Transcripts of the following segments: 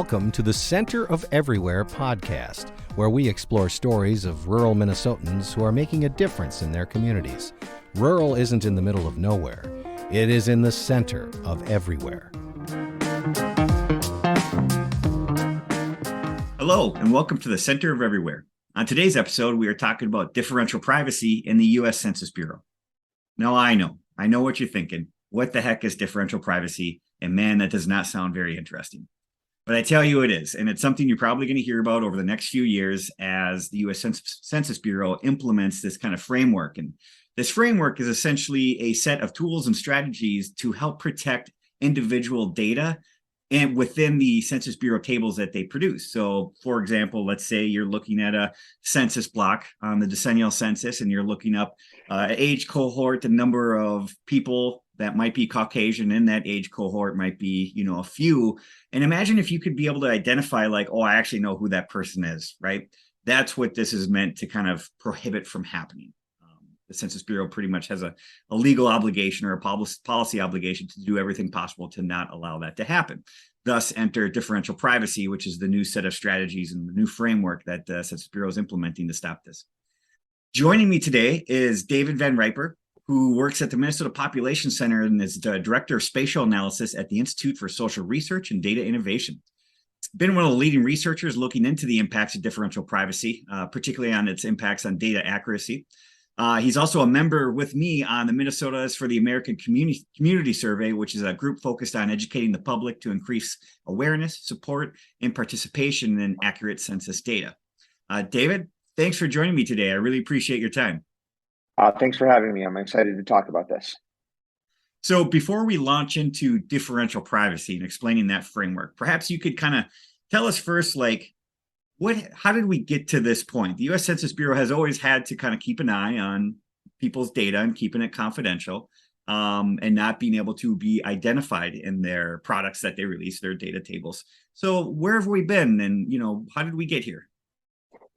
Welcome to the Center of Everywhere podcast, where we explore stories of rural Minnesotans who are making a difference in their communities. Rural isn't in the middle of nowhere. It is in the center of everywhere. Hello, and welcome to the Center of Everywhere. On today's episode, we are talking about differential privacy in the U.S. Census Bureau. Now, I know what you're thinking. What the heck is differential privacy? And man, that does not sound very interesting. But I tell you it is, and it's something you're probably going to hear about over the next few years as the U.S. Census Bureau implements this kind of framework. And this framework is essentially a set of tools and strategies to help protect individual data and within the Census Bureau tables that they produce. So, for example, let's say you're looking at a census block on the decennial census, and you're looking up age cohort, the number of people that might be Caucasian in that age cohort might be, a few. And imagine if you could be able to identify like, oh, I actually know who that person is, right? That's what this is meant to kind of prohibit from happening. The Census Bureau pretty much has a legal obligation or a policy obligation to do everything possible to not allow that to happen. Thus enter differential privacy, which is the new set of strategies and the new framework that the Census Bureau is implementing to stop this. Joining me today is David Van Riper, who works at the Minnesota Population Center and is the Director of Spatial Analysis at the Institute for Social Research and Data Innovation. He's been one of the leading researchers looking into the impacts of differential privacy, particularly on its impacts on data accuracy. He's also a member with me on the Minnesotas for the American Community Survey, which is a group focused on educating the public to increase awareness, support, and participation in accurate census data. David, thanks for joining me today. I really appreciate your time. Thanks for having me. I'm excited to talk about this. So before we launch into differential privacy and explaining that framework, perhaps you could kind of tell us first, like, how did we get to this point? The U.S. Census Bureau has always had to kind of keep an eye on people's data and keeping it confidential, and not being able to be identified in their products that they release, their data tables. So where have we been, and how did we get here?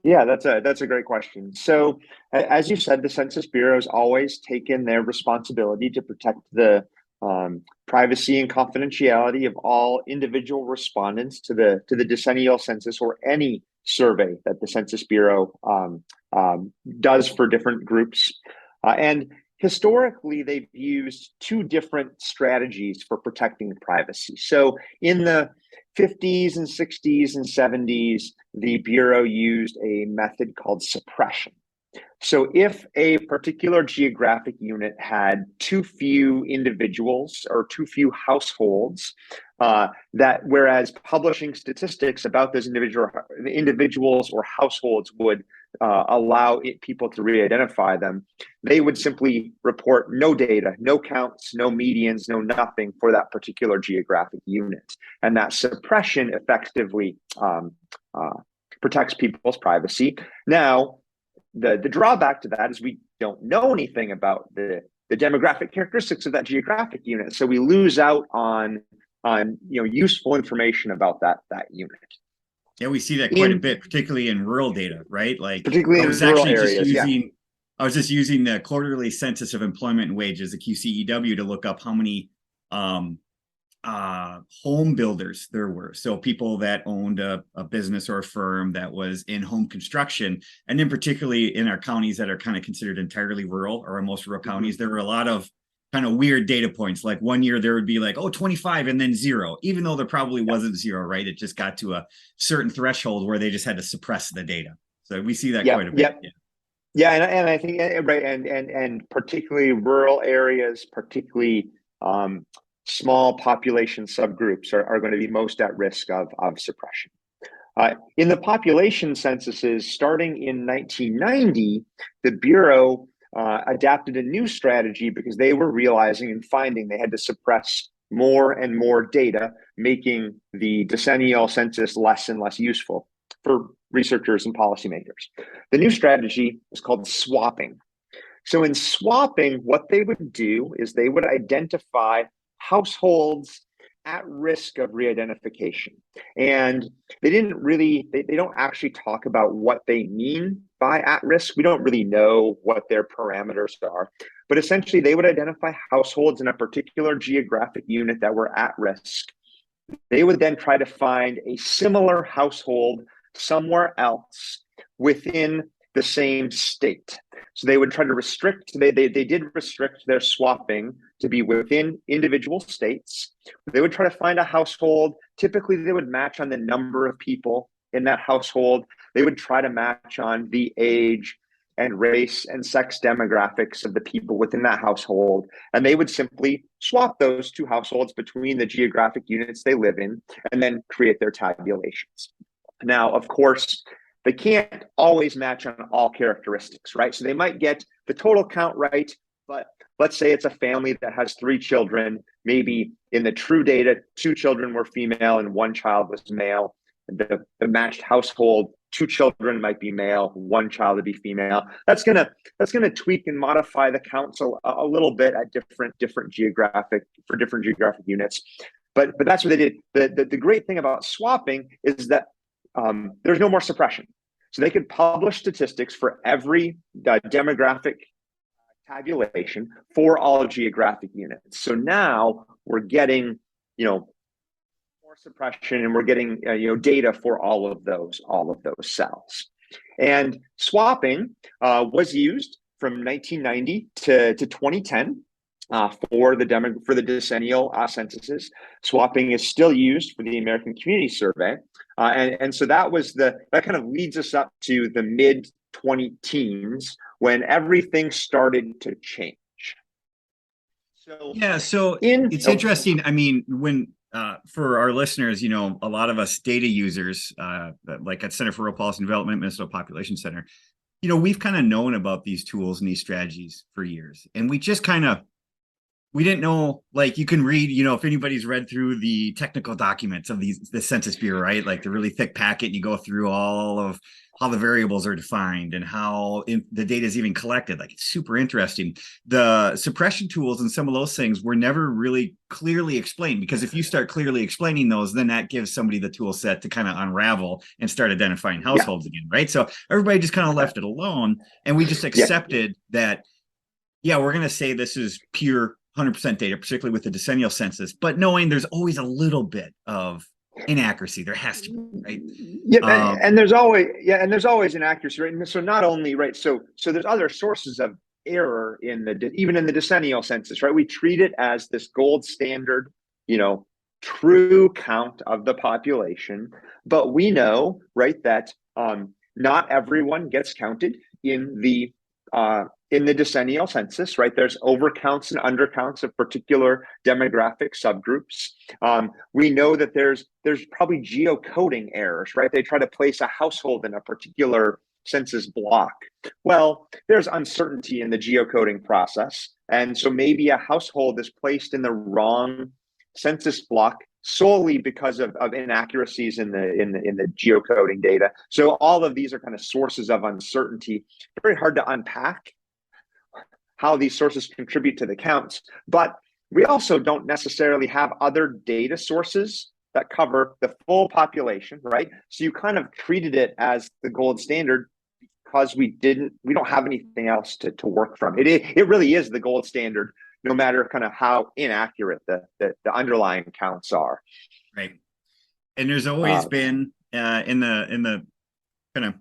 Yeah, that's a great question. So, as you said, the Census Bureau has always taken their responsibility to protect the privacy and confidentiality of all individual respondents to the decennial census or any survey that the Census Bureau does for different groups. And historically, they've used two different strategies for protecting privacy. So in the 50s and 60s and 70s, the Bureau used a method called suppression. So if a particular geographic unit had too few individuals or too few households, whereas publishing statistics about those individuals or households would allow people to re-identify them, they would simply report no data, no counts, no medians, no nothing for that particular geographic unit. And that suppression effectively protects people's privacy. Now, the drawback to that is we don't know anything about the demographic characteristics of that geographic unit, so we lose out on useful information about that unit. Yeah, we see that quite a bit, particularly in rural data, right? Like, particularly in rural areas. I was just using the quarterly census of employment and wages, the QCEW, to look up how many home builders there were. So people that owned a business or a firm that was in home construction, and then particularly in our counties that are kind of considered entirely rural, or in most rural counties, there were a lot of kind of weird data points. Like one year there would be like, 25 and then 0, even though there probably wasn't 0, right? It just got to a certain threshold where they just had to suppress the data. So we see that quite a bit. Yeah, and I think right, and particularly rural areas, particularly small population subgroups are going to be most at risk of suppression. In the population censuses, starting in 1990, the Bureau adapted a new strategy because they were realizing and finding they had to suppress more and more data, making the decennial census less and less useful for researchers and policymakers. The new strategy is called swapping. So in swapping, what they would do is they would identify households at risk of re-identification. And they don't actually talk about what they mean by at risk. We don't really know what their parameters are, but essentially they would identify households in a particular geographic unit that were at risk. they would then try to find a similar household somewhere else within the same state. So they would try to restrict, they did restrict their swapping to be within individual states. They would try to find a household. Typically, they would match on the number of people in that household. They would try to match on the age and race and sex demographics of the people within that household. And they would simply swap those two households between the geographic units they live in and then create their tabulations. Now, of course, they can't always match on all characteristics, right? So they might get the total count right, but let's say it's a family that has 3 children. Maybe in the true data, 2 children were female and 1 child was male. The matched household, 2 children might be male, 1 child would be female. That's gonna tweak and modify the counts a little bit at different geographic units. But that's what they did. The great thing about swapping is that there's no more suppression. So they could publish statistics for every demographic tabulation for all geographic units. So now we're getting, more suppression, and we're getting, data for all of those cells. And swapping was used from 1990 to 2010. For the decennial censuses. Swapping is still used for the American Community Survey. And so that kind of leads us up to the mid 20-teens when everything started to change. So it's interesting. I mean, when for our listeners, a lot of us data users, like at Center for Rural Policy and Development, Minnesota Population Center, we've kind of known about these tools and these strategies for years, and we just we didn't know, like, you can read, if anybody's read through the technical documents of the Census Bureau, right? Like the really thick packet, and you go through all of how the variables are defined and how the data is even collected. Like, it's super interesting. The suppression tools and some of those things were never really clearly explained, because if you start clearly explaining those, then that gives somebody the tool set to kind of unravel and start identifying households again, right? So everybody just kind of left it alone, and we just accepted that, we're going to say this is pure 100% data, particularly with the decennial census, but knowing there's always a little bit of inaccuracy. There has to be, right? Yeah, and there's always inaccuracy, right? And so not only, right, so there's other sources of error even in the decennial census, right? We treat it as this gold standard, true count of the population, but we know, right, that not everyone gets counted in the decennial census, right? There's overcounts and undercounts of particular demographic subgroups. We know that there's probably geocoding errors, right? They try to place a household in a particular census block. Well, there's uncertainty in the geocoding process. And so maybe a household is placed in the wrong census block solely because of inaccuracies in the geocoding data. So all of these are kind of sources of uncertainty. Very hard to unpack how these sources contribute to the counts, but we also don't necessarily have other data sources that cover the full population, right? So you kind of treated it as the gold standard because we don't have anything else to work from. It really is the gold standard, no matter kind of how inaccurate the underlying counts are. Right. And there's always been in the kind of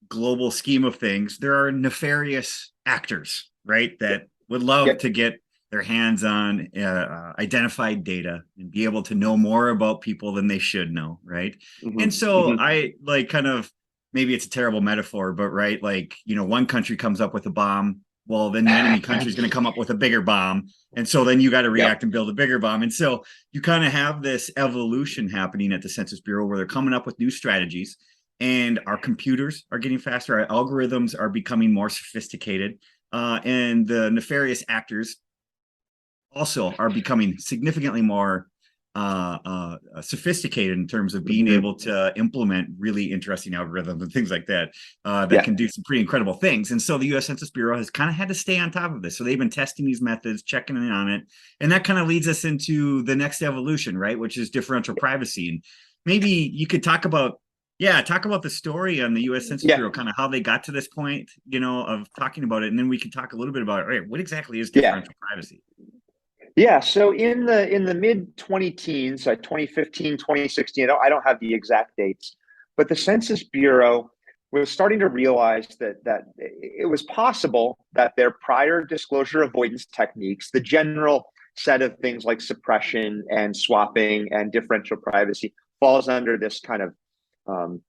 global scheme of things, there are nefarious actors, right, that would love to get their hands on identified data and be able to know more about people than they should know, right? Mm-hmm. And so I kind of, maybe it's a terrible metaphor, but right, one country comes up with a bomb, well, then the enemy country is going to come up with a bigger bomb. And so then you got to react and build a bigger bomb. And so you kind of have this evolution happening at the Census Bureau where they're coming up with new strategies, and our computers are getting faster. Our algorithms are becoming more sophisticated. And the nefarious actors also are becoming significantly more sophisticated in terms of being able to implement really interesting algorithms and things like that can do some pretty incredible things. And so the U.S. Census Bureau has kind of had to stay on top of this. So they've been testing these methods, checking in on it. And that kind of leads us into the next evolution, right, which is differential privacy. And maybe you could talk about the story on the U.S. Census Bureau, kind of how they got to this point, of talking about it. And then we can talk a little bit about, all right, what exactly is differential privacy? Yeah, so in the mid 20-teens, like 2015, 2016, I don't have the exact dates, but the Census Bureau was starting to realize that it was possible that their prior disclosure avoidance techniques, the general set of things like suppression and swapping and differential privacy, falls under this kind of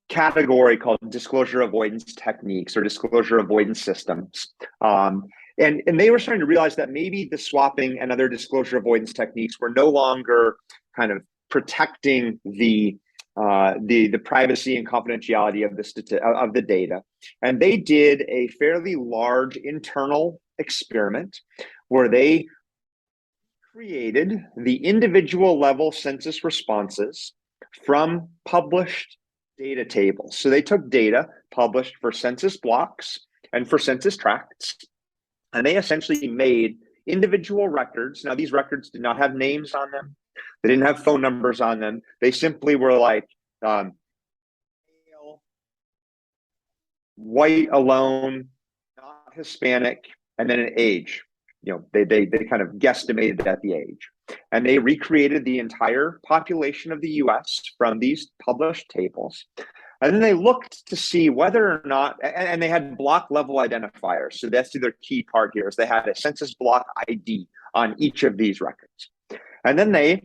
category called disclosure avoidance techniques or disclosure avoidance systems. And they were starting to realize that maybe the swapping and other disclosure avoidance techniques were no longer kind of protecting the privacy and confidentiality of the data. And they did a fairly large internal experiment where they created the individual level census responses from published data tables. So they took data published for census blocks and for census tracts, and they essentially made individual records. Now, these records did not have names on them. They didn't have phone numbers on them. They simply were like male, white alone, not Hispanic, and then an age. They kind of guesstimated at the age. And they recreated the entire population of the US from these published tables. And then they looked to see whether or not, and they had block level identifiers. So that's the other key part here, is they had a census block ID on each of these records. And then they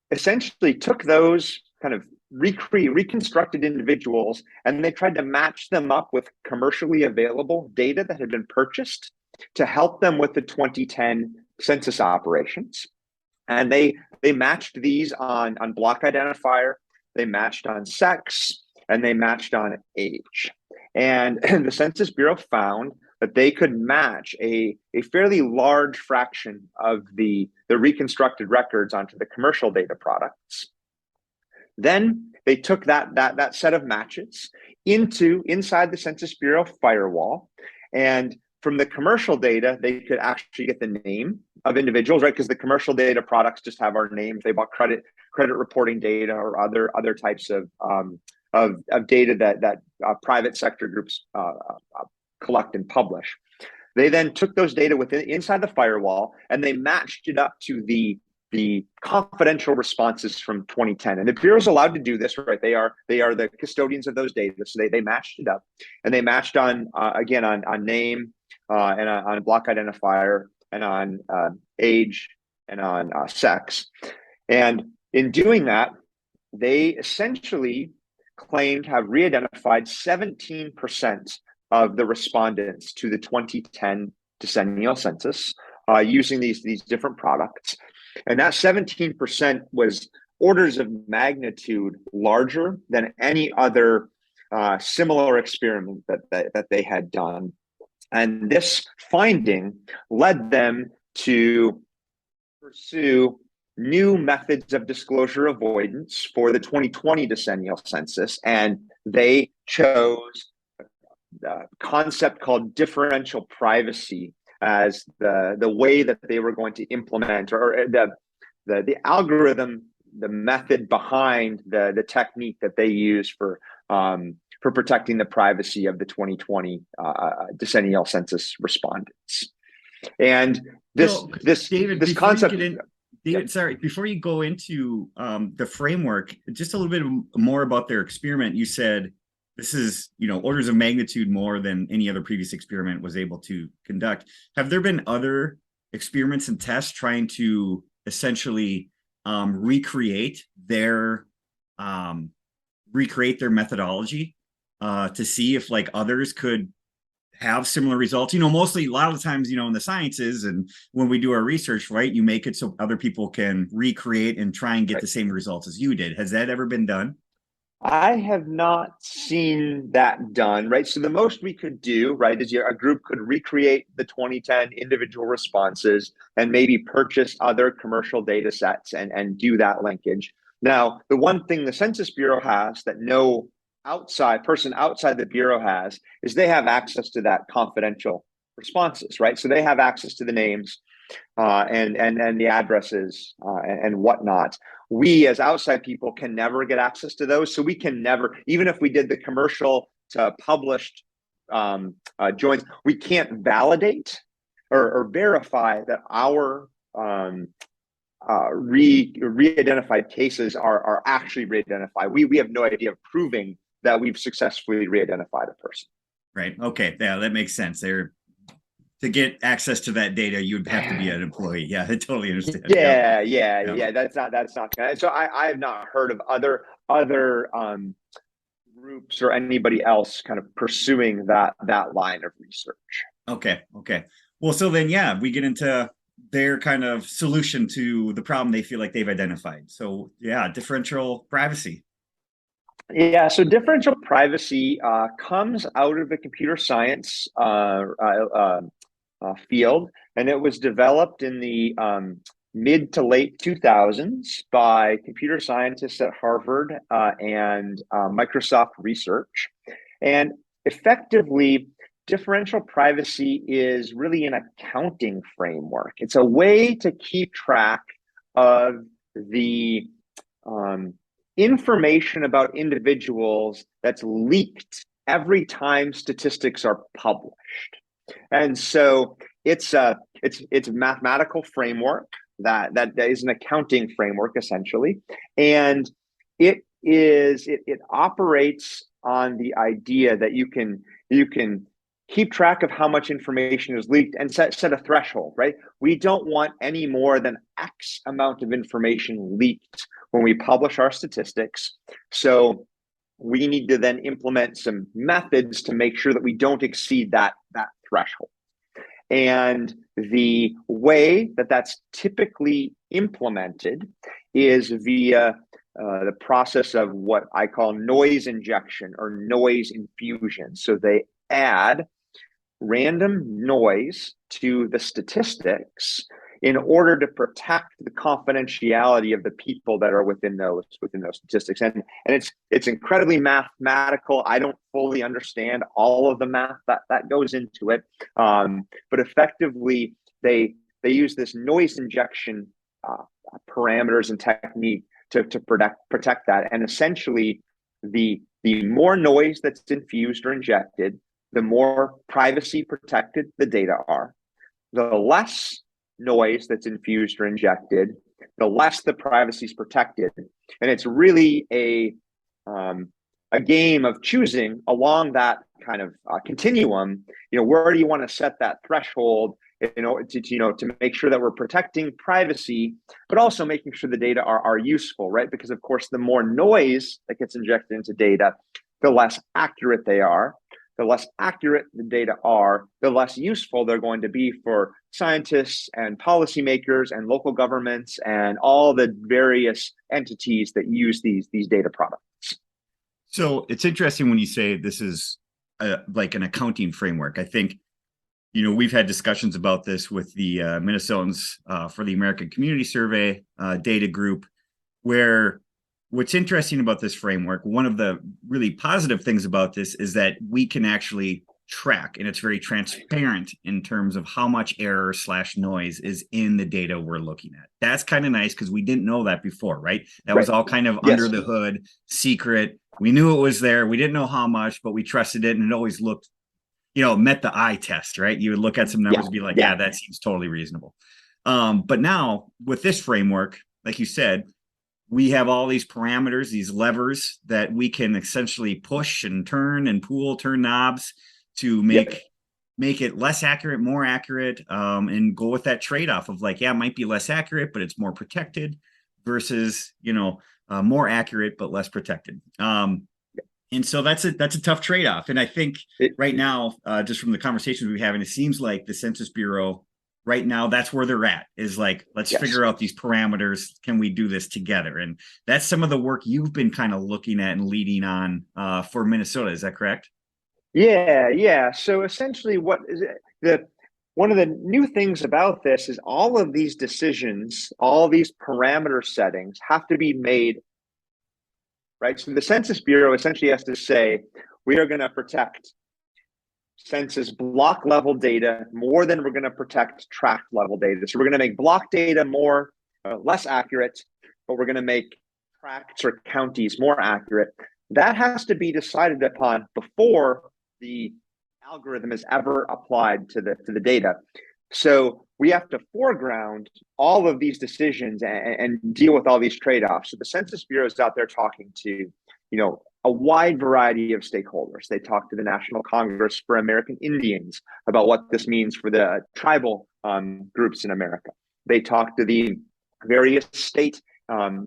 essentially took those kind of reconstructed individuals, and they tried to match them up with commercially available data that had been purchased to help them with the 2010 census operations. And they matched these on block identifier, they matched on sex, and they matched on age. And the Census Bureau found that they could match a fairly large fraction of the reconstructed records onto the commercial data products. Then they took that set of matches inside the Census Bureau firewall, and from the commercial data, they could actually get the name of individuals, right? Because the commercial data products just have our names. They bought credit reporting data or other types of data that private sector groups collect and publish. They then took those data inside the firewall, and they matched it up to the confidential responses from 2010. And the Bureau is allowed to do this, right? They are the custodians of those data. So they matched it up, and they matched on again on name and on block identifier and on age and on sex. And in doing that, they essentially claimed to have re-identified 17% of the respondents to the 2010 decennial census using these different products. And that 17% was orders of magnitude larger than any other similar experiment that they had done. And this finding led them to pursue new methods of disclosure avoidance for the 2020 decennial census. And they chose the concept called differential privacy as the way that they were going to implement, or the algorithm, the method behind the technique that they use for protecting the privacy of the 2020 decennial census respondents. And this concept. David, sorry, before you go into the framework, just a little bit more about their experiment. You said this is, orders of magnitude more than any other previous experiment was able to conduct. Have there been other experiments and tests trying to essentially recreate their methodology to see if others could have similar results? Mostly a lot of the times, in the sciences and when we do our research, right, you make it so other people can recreate and try and get the same results as you did. Has that ever been done? I have not seen that done, right? So the most we could do, right, is a group could recreate the 2010 individual responses and maybe purchase other commercial data sets and do that linkage. Now, the one thing the Census Bureau has that no person outside the Bureau has is they have access to that confidential responses, right? So they have access to the names and the addresses and whatnot. We as outside people can never get access to those. So we can never, even if we did the commercial to published joins, we can't validate or verify that our re-identified cases are actually re-identified. We have no idea of proving that we've successfully re-identified a person. Right. Okay. Yeah, that makes sense. To get access to that data, you'd have to be an employee. Yeah, I totally understand. Yeah. That's not gonna. So I have not heard of other groups or anybody else kind of pursuing that line of research. Okay. Well, so then, yeah, we get into their kind of solution to the problem they feel like they've identified. So, yeah, differential privacy. Yeah, so differential privacy comes out of the computer science field, and it was developed in the mid to late 2000s by computer scientists at Harvard and Microsoft Research. And effectively, differential privacy is really an accounting framework. It's a way to keep track of the information about individuals that's leaked every time statistics are published. And so it's a mathematical framework that is an accounting framework essentially, and it operates on the idea that you can keep track of how much information is leaked and set a threshold, right? We don't want any more than X amount of information leaked when we publish our statistics. So we need to then implement some methods to make sure that we don't exceed that threshold. And the way that that's typically implemented is via the process of what I call noise injection or noise infusion. So they add random noise to the statistics in order to protect the confidentiality of the people that are within those statistics. And it's incredibly mathematical. I don't fully understand all of the math that goes into it, but effectively they use this noise injection parameters and technique to protect that. And essentially, the more noise that's infused or injected, the more privacy protected the data are. The less noise that's infused or injected, the less the privacy is protected. And it's really a game of choosing along that kind of continuum. Where do you want to set that threshold? To make sure that we're protecting privacy, but also making sure the data are useful, right? Because of course, the more noise that gets injected into data, the less accurate they are. The less accurate the data are, the less useful they're going to be for scientists and policymakers and local governments and all the various entities that use these data products. So it's interesting when you say this is like an accounting framework. I think, we've had discussions about this with the Minnesotans for the American Community Survey data group, where what's interesting about this framework, one of the really positive things about this is that we can actually track, and it's very transparent in terms of how much error / noise is in the data we're looking at. That's kind of nice because we didn't know that before, right? That was all kind of under the hood, secret. We knew it was there. We didn't know how much, but we trusted it, and it always looked, met the eye test, right? You would look at some numbers and be like, yeah, that seems totally reasonable. But now with this framework, like you said, we have all these parameters, these levers that we can essentially push and turn and turn knobs to make it less accurate, more accurate, and go with that trade-off of like, it might be less accurate, but it's more protected versus, more accurate, but less protected. And so that's a tough trade-off. And I think right now, just from the conversations we're having, it seems like the Census Bureau right now, that's where they're at, is like, let's figure out these parameters. Can we do this together? And that's some of the work you've been kind of looking at and leading on for Minnesota. Is that correct? Yeah. So essentially one of the new things about this is all of these decisions, all these parameter settings have to be made, right? So the Census Bureau essentially has to say, we are going to protect census block level data more than we're going to protect tract level data. So we're going to make block data less accurate, but we're going to make tracts or counties more accurate. That has to be decided upon before the algorithm is ever applied to the data. So we have to foreground all of these decisions and deal with all these trade-offs. So the Census Bureau is out there talking to, a wide variety of stakeholders. They talk to the National Congress for American Indians about what this means for the tribal groups in America. They talk to the various state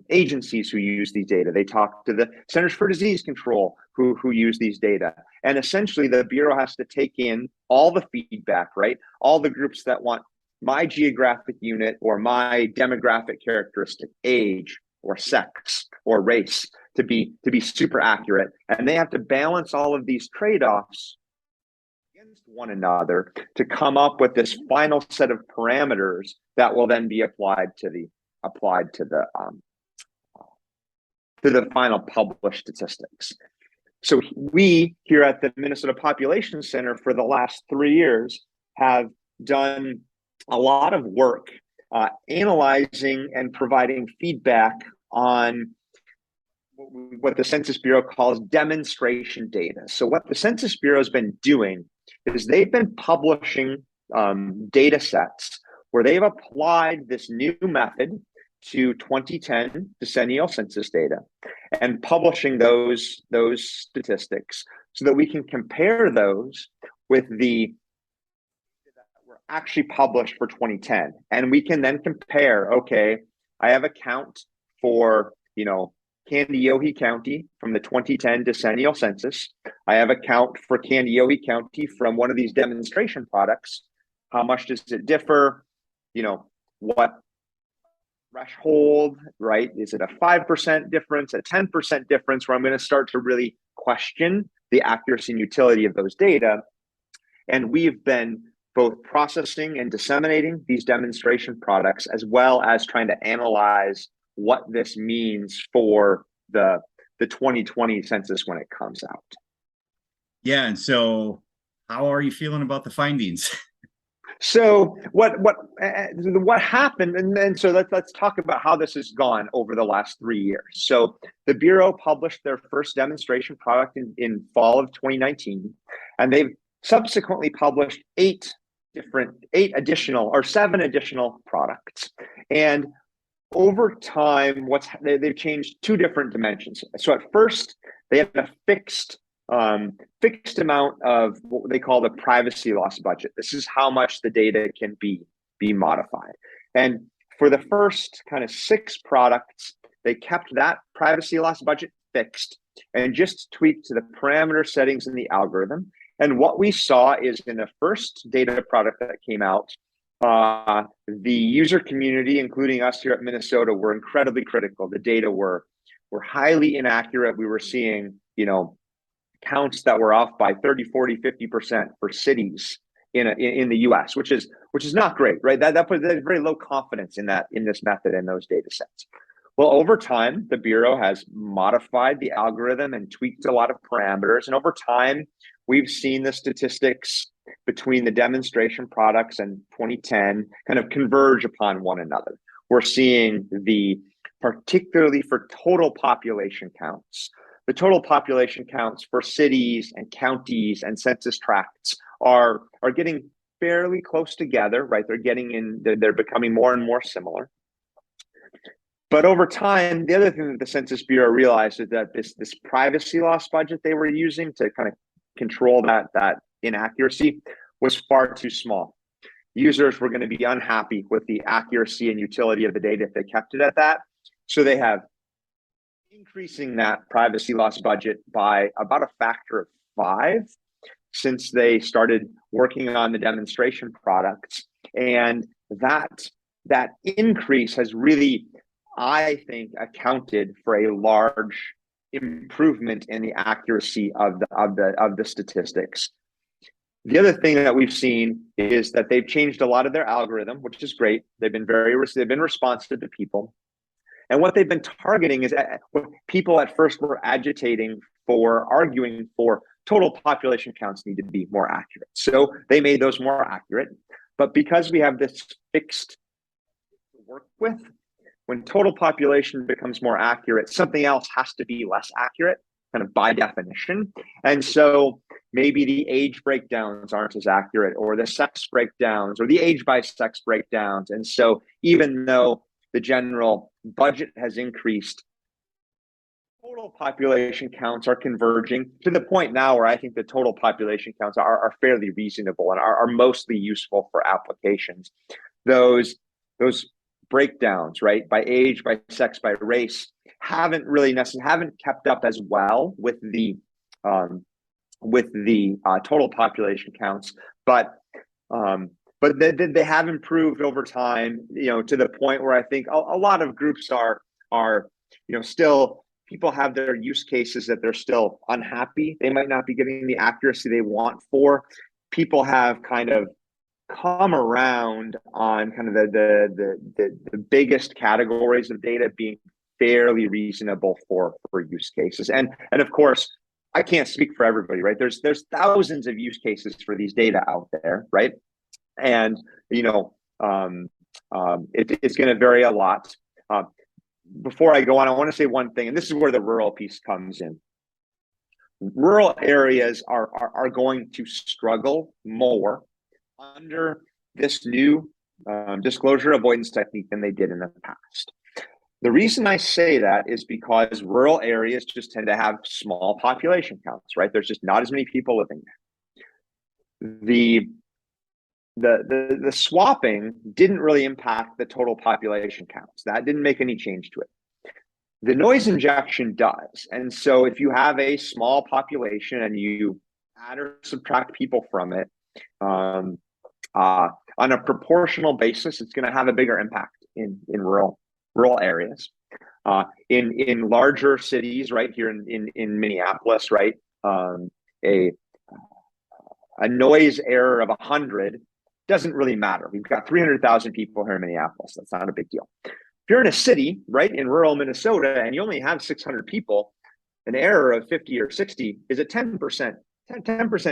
agencies who use these data. They talk to the Centers for Disease Control who use these data. And essentially the Bureau has to take in all the feedback, right? All the groups that want my geographic unit or my demographic characteristic, age or sex or race to be super accurate. And they have to balance all of these trade-offs against one another to come up with this final set of parameters that will then be applied to the final published statistics. So we here at the Minnesota Population Center for the last 3 years have done a lot of work analyzing and providing feedback on what the Census Bureau calls demonstration data. So what the Census Bureau has been doing is they've been publishing data sets where they've applied this new method to 2010 decennial census data and publishing those statistics so that we can compare those with the that were actually published for 2010. And we can then compare, okay, I have a count for, Kandiyohi County from the 2010 decennial census. I have a count for Kandiyohi County from one of these demonstration products. How much does it differ? What threshold, right? Is it a 5% difference, a 10% difference, where I'm going to start to really question the accuracy and utility of those data? And we've been both processing and disseminating these demonstration products, as well as trying to analyze what this means for the 2020 census when it comes out. Yeah. And so how are you feeling about the findings? So what happened, and so let's talk about how this has gone over the last 3 years. So the Bureau published their first demonstration product in fall of 2019, and they've subsequently published 7 additional products. And over time, they've changed 2 different dimensions. So at first, they had a fixed amount of what they call the privacy loss budget. This is how much the data can be modified. And for the first kind of 6 products, they kept that privacy loss budget fixed and just tweaked the parameter settings in the algorithm. And what we saw is in the first data product that came out, the user community, including us here at Minnesota, were incredibly critical. The data were highly inaccurate. We were seeing, counts that were off by 30, 40, 50% for cities in the US, which is not great, right? That puts very low confidence in this method and those data sets. Well, over time, the Bureau has modified the algorithm and tweaked a lot of parameters. And over time, we've seen the statistics between the demonstration products and 2010 kind of converge upon one another. We're seeing particularly for total population counts, the total population counts for cities and counties and census tracts are getting fairly close together, right? They're becoming more and more similar. But over time, the other thing that the Census Bureau realized is that this privacy loss budget they were using to kind of control that inaccuracy was far too small. Users were going to be unhappy with the accuracy and utility of the data if they kept it at that. So they have increasing that privacy loss budget by about a factor of 5 since they started working on the demonstration products. And that increase has really, I think, accounted for a large improvement in the accuracy of the statistics. The other thing that we've seen is that they've changed a lot of their algorithm, which is great. They've been responsive to people. And what they've been targeting is what people at first were arguing for total population counts need to be more accurate. So they made those more accurate. But because we have this fixed to work with, when total population becomes more accurate, something else has to be less accurate, kind of by definition. And so maybe the age breakdowns aren't as accurate, or the sex breakdowns, or the age by sex breakdowns. And so even though the general budget has increased, total population counts are converging to the point now where I think the total population counts are fairly reasonable and are mostly useful for applications. Those breakdowns, right, by age, by sex, by race, haven't kept up as well with the total population counts, but they have improved over time, to the point where I think a lot of groups are still, people have their use cases that they're still unhappy. They might not be getting the accuracy they want for. People have kind of come around on kind of the biggest categories of data being fairly reasonable for use cases. And of course, I can't speak for everybody, right? There's thousands of use cases for these data out there, right? And it's going to vary a lot. Before I go on, I want to say one thing, and this is where the rural piece comes in. Rural areas are going to struggle more under this new disclosure avoidance technique than they did in the past. The reason I say that is because rural areas just tend to have small population counts, right? There's just not as many people living there. The swapping didn't really impact the total population counts. That didn't make any change to it. The noise injection does. And so if you have a small population and you add or subtract people from it, on a proportional basis, it's going to have a bigger impact in rural areas. In larger cities, right here in Minneapolis, right, a noise error of 100 doesn't really matter. We've got 300,000 people here in Minneapolis. That's not a big deal. If you're in a city, right, in rural Minnesota, and you only have 600 people, an error of 50 or 60 is a 10%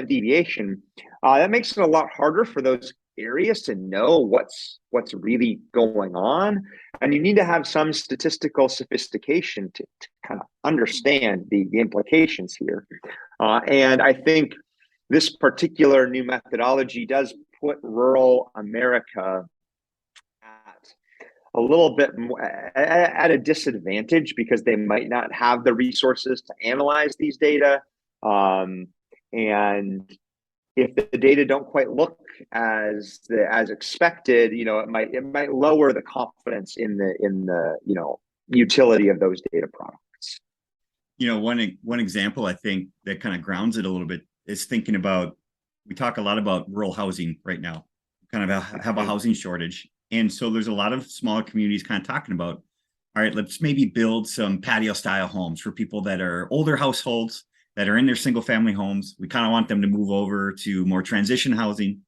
deviation. That makes it a lot harder for those areas to know what's really going on, and you need to have some statistical sophistication to kind of understand the implications here. And I think this particular new methodology does put rural America at a little bit more at a disadvantage because they might not have the resources to analyze these data. And if the data don't quite look as expected, it might lower the confidence in the utility of those data products. One example I think that kind of grounds it a little bit is thinking about, we talk a lot about rural housing right now, kind of have a housing shortage. And so there's a lot of smaller communities kind of talking about, all right, let's maybe build some patio style homes for people that are older households that are in their single family homes. We kind of want them to move over to more transition housing.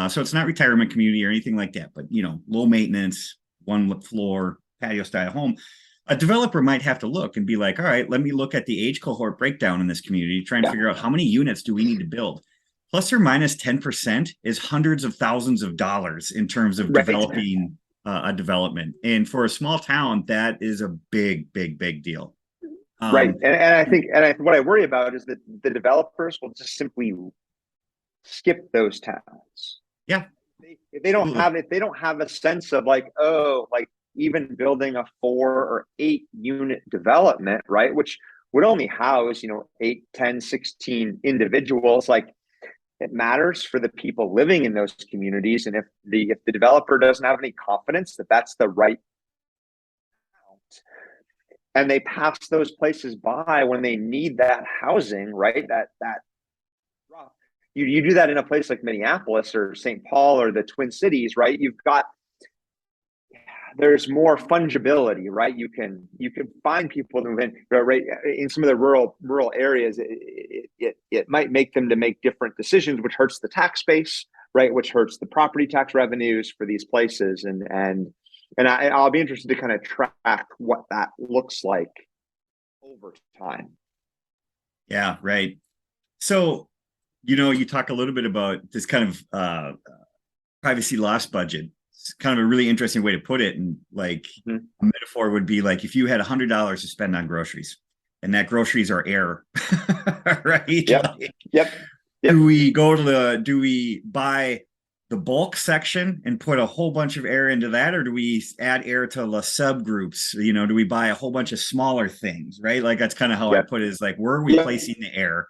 So it's not retirement community or anything like that, but, low maintenance, one floor patio style home. A developer might have to look and be like, all right, let me look at the age cohort breakdown in this community, try and figure out how many units do we need to build. Plus or minus 10% is hundreds of thousands of dollars in terms of developing a development. And for a small town, that is a big, big, big deal. Right. And I think, what I worry about is that the developers will just simply skip those towns. Yeah. If they don't have a sense of even building a 4 or 8 unit development, right, which would only house, 8, 10, 16 individuals, it matters for the people living in those communities. And if the developer doesn't have any confidence that that's the right amount, and they pass those places by when they need that housing, right, you do that in a place like Minneapolis or St. Paul or the Twin Cities, right? There's more fungibility, right? You can find people to move in, right? In some of the rural areas, it might make them to make different decisions, which hurts the tax base, right? Which hurts the property tax revenues for these places, and I'll be interested to kind of track what that looks like over time. Yeah, right. So, you talk a little bit about this kind of privacy loss budget. It's kind of a really interesting way to put it. And a metaphor would be like if you had $100 to spend on groceries, and that groceries are air, right? Yep. Yep. Do we buy the bulk section and put a whole bunch of air into that, or do we add air to the subgroups? Do we buy a whole bunch of smaller things, right? Like that's kind of how I Yep. put it, is like, where are we Yep. placing the air?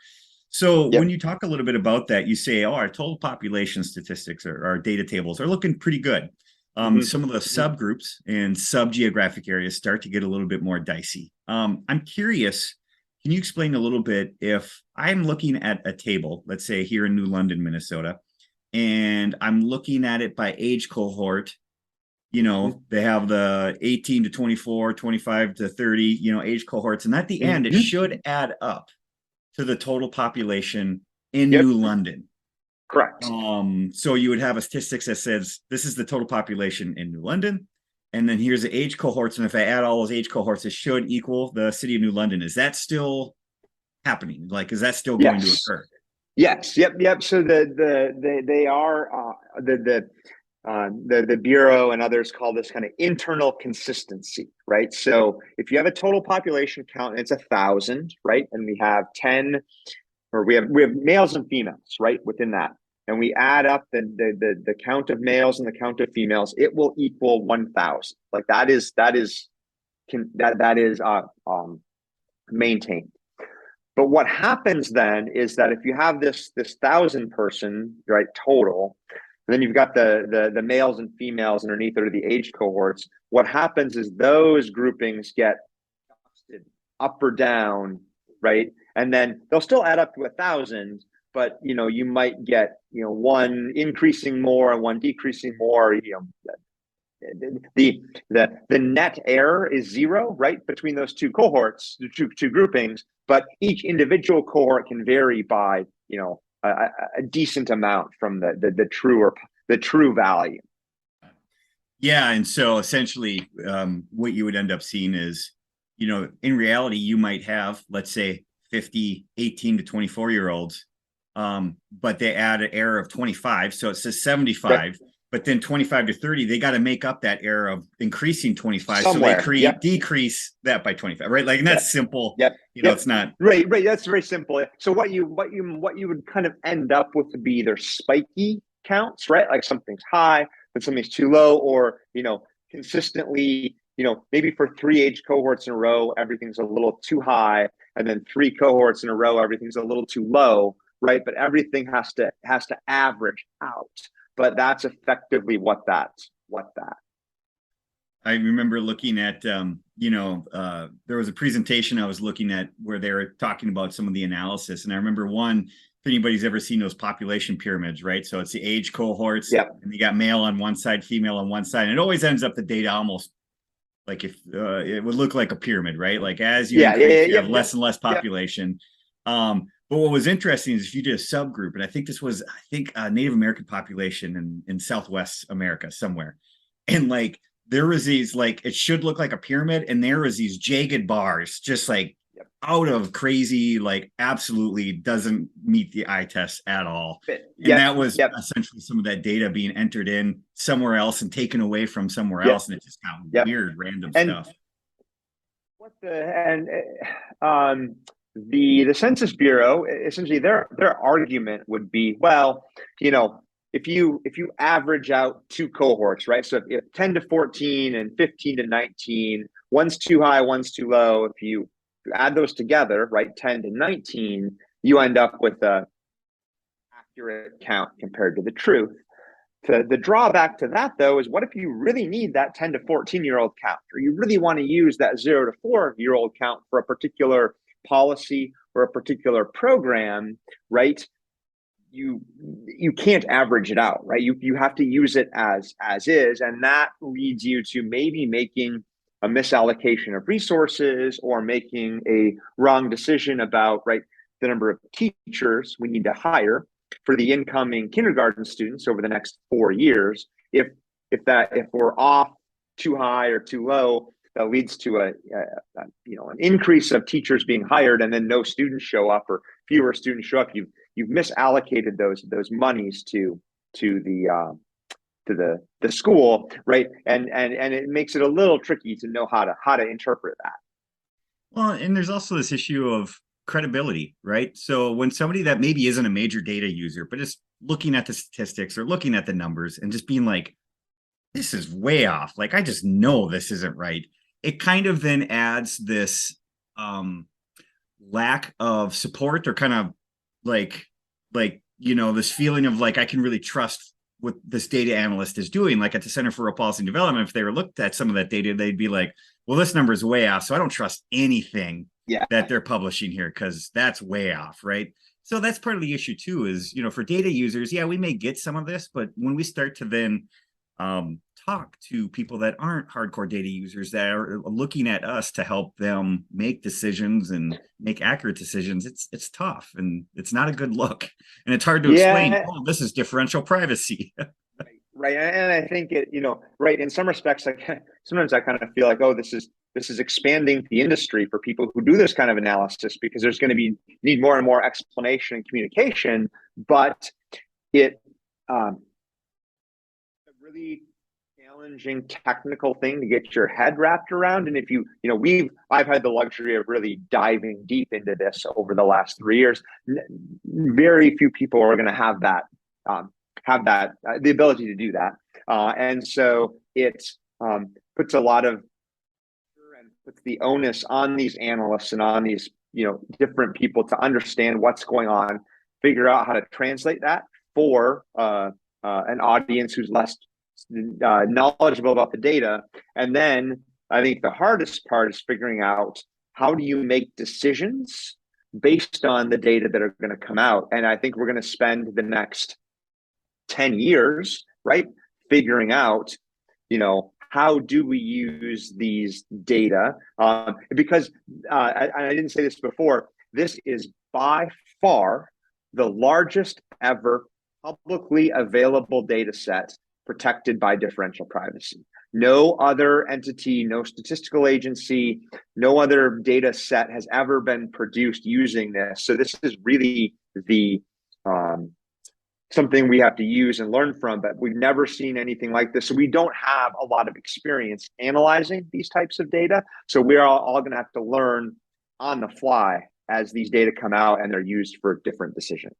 So Yep. when you talk a little bit about that, you say, oh, our total population statistics or our data tables are looking pretty good. Some of the subgroups and sub-geographic areas start to get a little bit more dicey. I'm curious, can you explain a little bit, if I'm looking at a table, let's say here in New London, Minnesota, and I'm looking at it by age cohort, they have the 18 to 24, 25 to 30, age cohorts. And at the end, it should add up to the total population in Yep. New London. Correct. So you would have a statistics that says this is the total population in New London, and then here's the age cohorts. And if I add all those age cohorts, it should equal the city of New London. Is that still happening? Like, is that still going to occur? Yes. Yep. So they are the Bureau and others call this kind of internal consistency, right? So if you have a total population count and it's 1,000, right, and we have 10, or we have males and females, right, within that, and we add up the count of males and the count of females, it will equal 1,000. Like that is maintained. But what happens then is that if you have this 1,000 person, right, total, and then you've got the males and females underneath that are the age cohorts, what happens is those groupings get up or down, right? And then they'll still add up to 1,000, but you might get one increasing more and one decreasing more. The net error is 0, right, between those two cohorts, the two groupings, but each individual cohort can vary by a decent amount from the true value. Yeah, and so essentially, what you would end up seeing is, in reality, you might have, let's say, 50 18 to 24-year-olds, but they add an error of 25, so it says 75. Right. But then 25 to 30, they got to make up that error of increasing 25. Somewhere. So they decrease that by 25, right? Like, and that's simple. It's not right. That's very simple. So what you would kind of end up with would be either spiky counts, right? Like something's high, but something's too low, or consistently, maybe for 3 age cohorts in a row, everything's a little too high, and then 3 cohorts in a row, everything's a little too low, right? But everything has to average out. But that's effectively what that. I remember looking at, there was a presentation I was looking at where they were talking about some of the analysis. And I remember one, if anybody's ever seen those population pyramids, right? So it's the age cohorts, and you got male on one side, female on one side. And it always ends up the data almost like if it would look like a pyramid, right? Like as you increase, you have less and less population. But what was interesting is if you did a subgroup, and I think this was, a Native American population in Southwest America somewhere. And like, there was these, like, it should look like a pyramid, and there was these jagged bars, just like out of crazy, like absolutely doesn't meet the eye test at all. And that was essentially some of that data being entered in somewhere else and taken away from somewhere else. And it just got weird, random stuff. The Census Bureau, essentially their argument would be, well, if you average out 2 cohorts, right? So if 10 to 14 and 15 to 19, one's too high, one's too low. If you add those together, right, 10 to 19, you end up with a accurate count compared to the truth. The drawback to that, though, is what if you really need that 10 to 14-year-old count, or you really want to use that 0 to 4-year-old count for a particular policy or a particular program, right? You can't average it out, right? You have to use it as is, and that leads you to maybe making a misallocation of resources or making a wrong decision about, right, the number of teachers we need to hire for the incoming kindergarten students over the next 4 years. If we're off too high or too low, that leads to an increase of teachers being hired, and then no students show up, or fewer students show up. You've misallocated those monies to the school, right? And it makes it a little tricky to know how to interpret that. Well, and there's also this issue of credibility, right? So when somebody that maybe isn't a major data user, but is looking at the statistics or looking at the numbers and just being like, this is way off. Like, I just know this isn't right. It kind of then adds this lack of support, or kind of like, this feeling of like, I can really trust what this data analyst is doing. Like at the Center for Rural Policy and Development, if they were looked at some of that data, they'd be like, well, this number is way off, so I don't trust anything that they're publishing here because that's way off, right? So that's part of the issue too, is, for data users, we may get some of this, but when we start to then talk to people that aren't hardcore data users that are looking at us to help them make decisions and make accurate decisions, it's tough, and it's not a good look, and it's hard to explain. Oh, this is differential privacy. Right. And I think right, in some respects, like sometimes I kind of feel like, oh, this is expanding the industry for people who do this kind of analysis, because there's going to need more and more explanation and communication. But it a really challenging technical thing to get your head wrapped around. And if I've had the luxury of really diving deep into this over the last 3 years. Very few people are going to have that. The ability to do that, and so it puts a lot of and puts the onus on these analysts and on these different people to understand what's going on, figure out how to translate that for an audience who's less knowledgeable about the data. And then I think the hardest part is figuring out, how do you make decisions based on the data that are going to come out. And I think we're going to spend the next 10 years, right, figuring out, how do we use these data? Because I didn't say this before, this is by far the largest ever publicly available data set protected by differential privacy. No other entity, no statistical agency, no other data set has ever been produced using this. So this is really the something we have to use and learn from, but we've never seen anything like this. So we don't have a lot of experience analyzing these types of data. So we're all going to have to learn on the fly as these data come out and they're used for different decisions.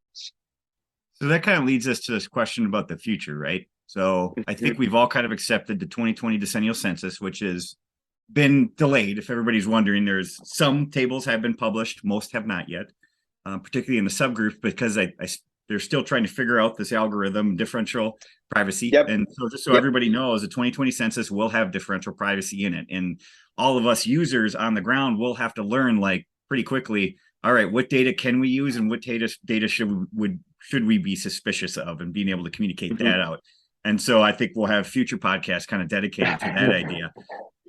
So that kind of leads us to this question about the future, right? So I think we've all kind of accepted the 2020 decennial census, which has been delayed. If everybody's wondering, there's some tables have been published, most have not yet, particularly in the subgroup, because they're still trying to figure out this algorithm, differential privacy. And so just so everybody knows, the 2020 census will have differential privacy in it. And all of us users on the ground will have to learn, like, pretty quickly, all right, what data can we use and what data should we be suspicious of, and being able to communicate that out. And so I think we'll have future podcasts kind of dedicated to that idea.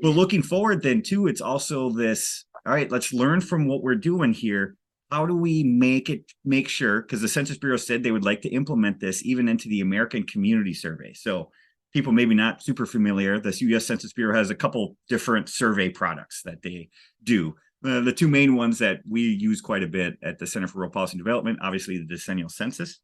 But looking forward then too, it's also this, all right, let's learn from what we're doing here. How do we make sure, because the Census Bureau said they would like to implement this even into the American Community Survey. So people maybe not super familiar, the U.S. Census Bureau has a couple different survey products that they do. The two main ones that we use quite a bit at the Center for Rural Policy and Development, obviously the decennial census,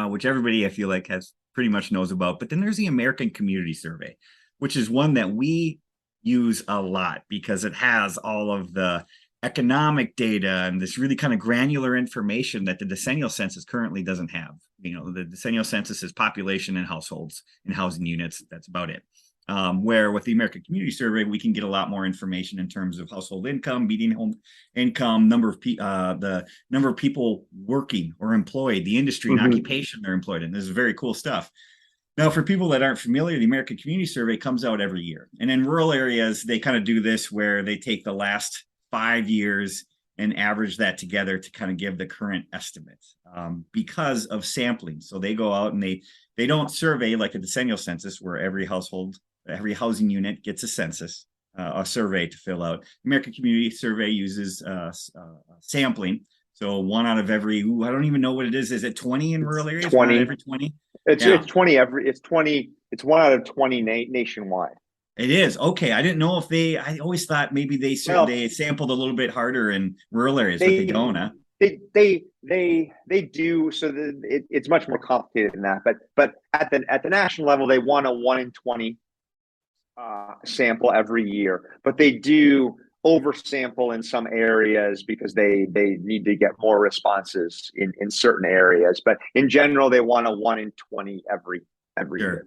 which everybody I feel like has pretty much knows about. But then there's the American Community Survey, which is one that we use a lot because it has all of the economic data and this really kind of granular information that the decennial census currently doesn't have. The decennial census is population and households and housing units. That's about it. Where with the American Community Survey, we can get a lot more information in terms of household income, median home income, the number of people working or employed, the industry and occupation they're employed in. This is very cool stuff. Now, for people that aren't familiar, the American Community Survey comes out every year. And in rural areas, they kind of do this where they take the last 5 years and average that together to kind of give the current estimates because of sampling. So they go out and they don't survey like a decennial census where every housing unit gets a census, a survey to fill out. American Community Survey uses sampling. So one out of every, I don't even know what it is. Is it 20 in rural areas? 20. Every 20? It's 20 it's 1 out of 20 nationwide. It is. Okay. I didn't know if I always thought maybe they sampled a little bit harder in rural areas, but they don't, huh? They do. So it's much more complicated than that. But at the national level, they want a 1 in 20 sample every year. But they do oversample in some areas because they need to get more responses in certain areas. But in general, they want a 1 in 20 every Sure. year.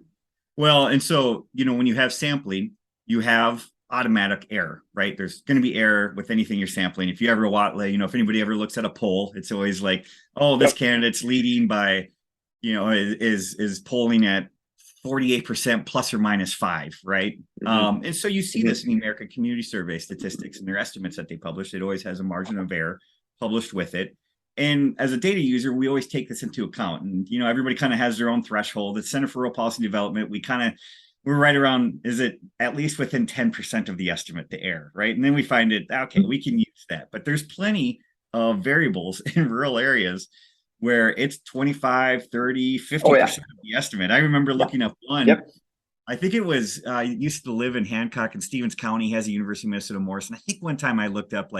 Well, and so, when you have sampling, you have automatic error, right? There's going to be error with anything you're sampling. If you ever want, if anybody ever looks at a poll, it's always like, oh, this candidate's leading by, is polling at 48% plus or minus 5, right? And so you see this in the American Community Survey statistics and their estimates that they publish. It always has a margin of error published with it. And as a data user, we always take this into account. And, everybody kind of has their own threshold. At Center for Rural Policy Development, we're right around, is it at least within 10% of the estimate to error, right? And then we find it, okay, we can use that. But there's plenty of variables in rural areas where it's 25, 30, 50% of the estimate. I remember looking up one. Yep. I think it was, I used to live in Hancock, and Stevens County has a University of Minnesota Morris. And I think one time I looked up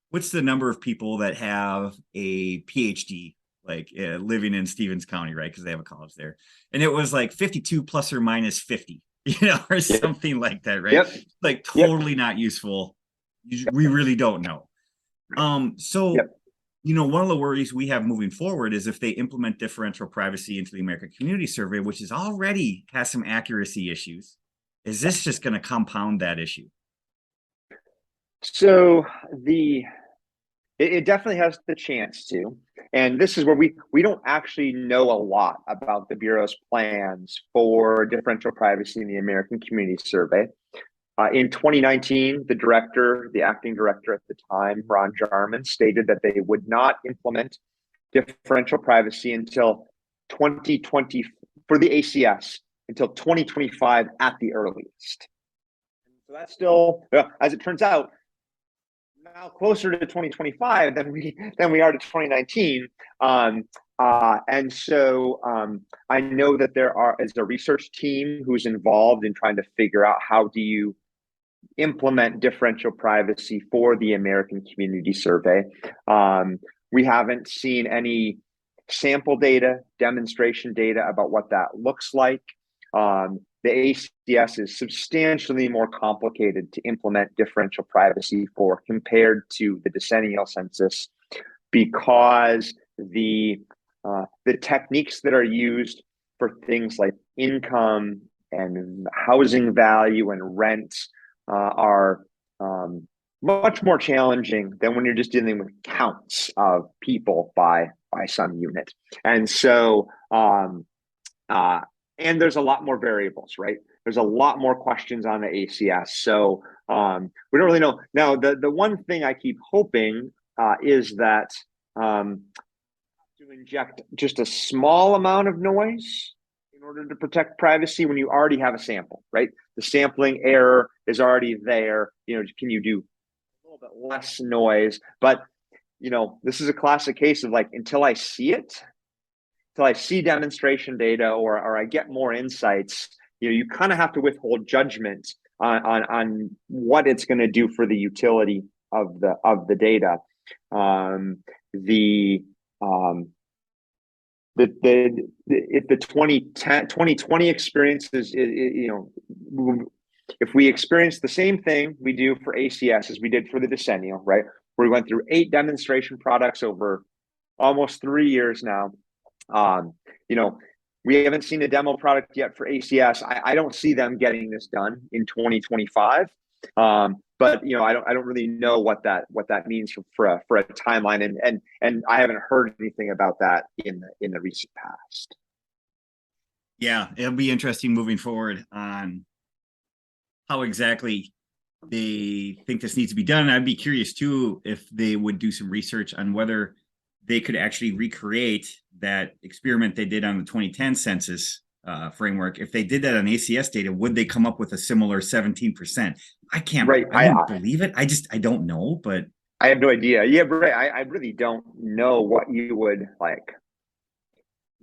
what's the number of people that have a PhD, living in Stevens County, right? Because they have a college there. And it was like 52 plus or minus 50, or something like that, right? Yep. Totally not useful. We really don't know. One of the worries we have moving forward is if they implement differential privacy into the American Community Survey, which is already has some accuracy issues, is this just going to compound that issue? So it definitely has the chance to, and this is where we don't actually know a lot about the Bureau's plans for differential privacy in the American Community Survey. In 2019, the acting director at the time, Ron Jarman, stated that they would not implement differential privacy until 2020 for the ACS until 2025 at the earliest. So that's still, as it turns out, now closer to 2025 than we are to 2019. And so I know that there is a research team who's involved in trying to figure out how do you implement differential privacy for the American Community Survey. We haven't seen any sample data, demonstration data about what that looks like. The ACS is substantially more complicated to implement differential privacy for compared to the decennial census, because the techniques that are used for things like income and housing value and rent are much more challenging than when you're just dealing with counts of people by some unit. And so and there's a lot more variables, right? There's a lot more questions on the ACS. So we don't really know. Now, the one thing I keep hoping is that to inject just a small amount of noise in order to protect privacy when you already have a sample, right? The sampling error is already there. Can you do a little bit less noise? But, this is a classic case of until I see it, till I see demonstration data or I get more insights, you kind of have to withhold judgment on what it's going to do for the utility of the data. If the 2020 experience is, if we experience the same thing we do for ACS as we did for the decennial, right? We went through 8 demonstration products over almost 3 years now. We haven't seen a demo product yet for ACS. I don't see them getting this done in 2025. But I don't really know what that means for a timeline, and I haven't heard anything about that in the recent past. Yeah, it'll be interesting moving forward on how exactly they think this needs to be done. I'd be curious too if they would do some research on whether they could actually recreate that experiment they did on the 2010 census framework. If they did that on ACS data, would they come up with a similar 17%? I can't. Right. I wouldn't believe it. I don't know, but I have no idea. Yeah, right. I really don't know what you would like.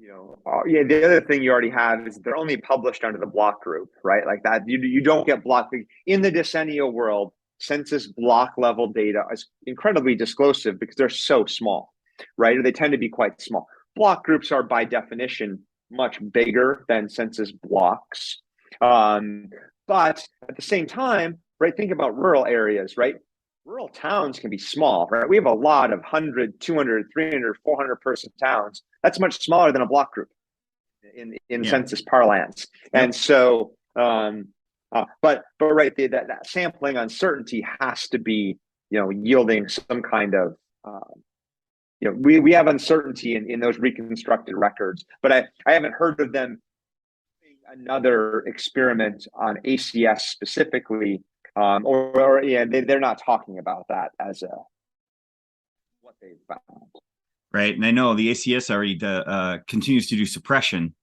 The other thing you already have is they're only published under the block group, right? Like that, you don't get block in the decennial world. Census block level data is incredibly disclosive because they're so small, right? Or they tend to be quite small. Block groups are by definition much bigger than census blocks. But at the same time, right? Think about rural areas, right? Rural towns can be small, right? We have a lot of 100, 200, 300, 400 person towns. That's much smaller than a block group in census parlance. Yep. And so, but right, that sampling uncertainty has to be, yielding some kind of, we have uncertainty in those reconstructed records, but I haven't heard of them doing another experiment on ACS specifically, they're not talking about that as what they've found. Right, and I know the ACS already continues to do suppression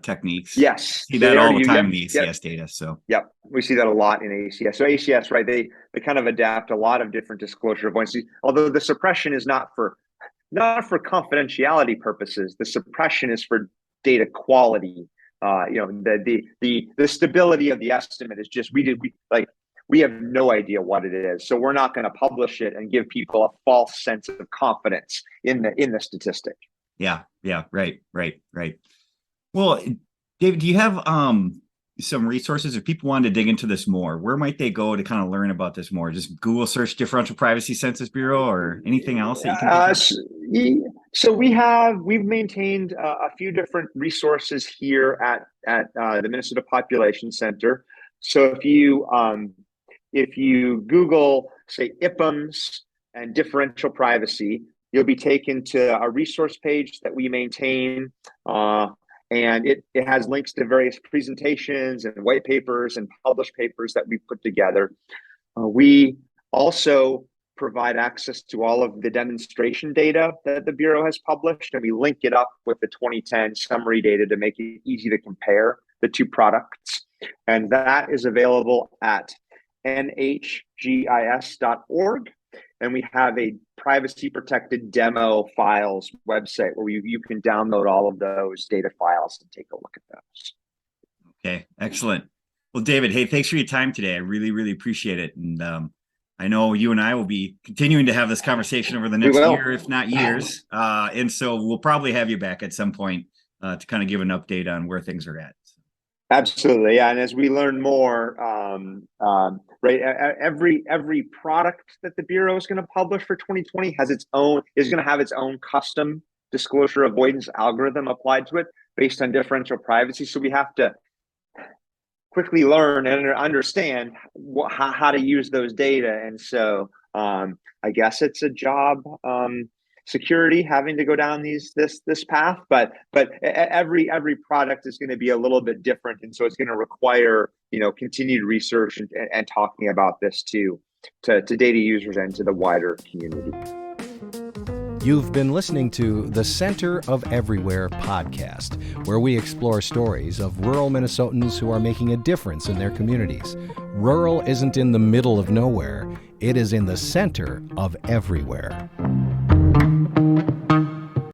techniques. Yes, see that all the time in the ACS data. So we see that a lot in ACS. So ACS, right? They kind of adapt a lot of different disclosure avoidances. Although the suppression is not for confidentiality purposes. The suppression is for data quality. The stability of the estimate is just we have no idea what it is, so we're not going to publish it and give people a false sense of confidence in the statistic. Yeah, right. Well, David, do you have some resources if people wanted to dig into this more? Where might they go to kind of learn about this more? Just Google search Differential Privacy Census Bureau or anything else that you can so we've maintained a few different resources here at the Minnesota Population Center. So if you Google, say, IPMS and differential privacy, you'll be taken to a resource page that we maintain. And it has links to various presentations and white papers and published papers that we put together. We also provide access to all of the demonstration data that the Bureau has published, and we link it up with the 2010 summary data to make it easy to compare the two products. And that is available at nhgis.org. And we have a privacy protected demo files website where you can download all of those data files and take a look at those. Okay, excellent. Well, David, hey, thanks for your time today. I really, really appreciate it. And I know you and I will be continuing to have this conversation over the next year, if not years. And so we'll probably have you back at some point to kind of give an update on where things are at. Absolutely, yeah. And as we learn more, right, every product that the Bureau is going to publish for 2020 is going to have its own custom disclosure avoidance algorithm applied to it based on differential privacy. So we have to quickly learn and understand how to use those data. And so I guess it's a job. Security having to go down this path, but every product is going to be a little bit different, and so it's going to require continued research and talking about this to data users and to the wider community. You've been listening to the Center of Everywhere podcast, where we explore stories of rural Minnesotans who are making a difference in their communities. Rural isn't in the middle of nowhere; it is in the center of everywhere.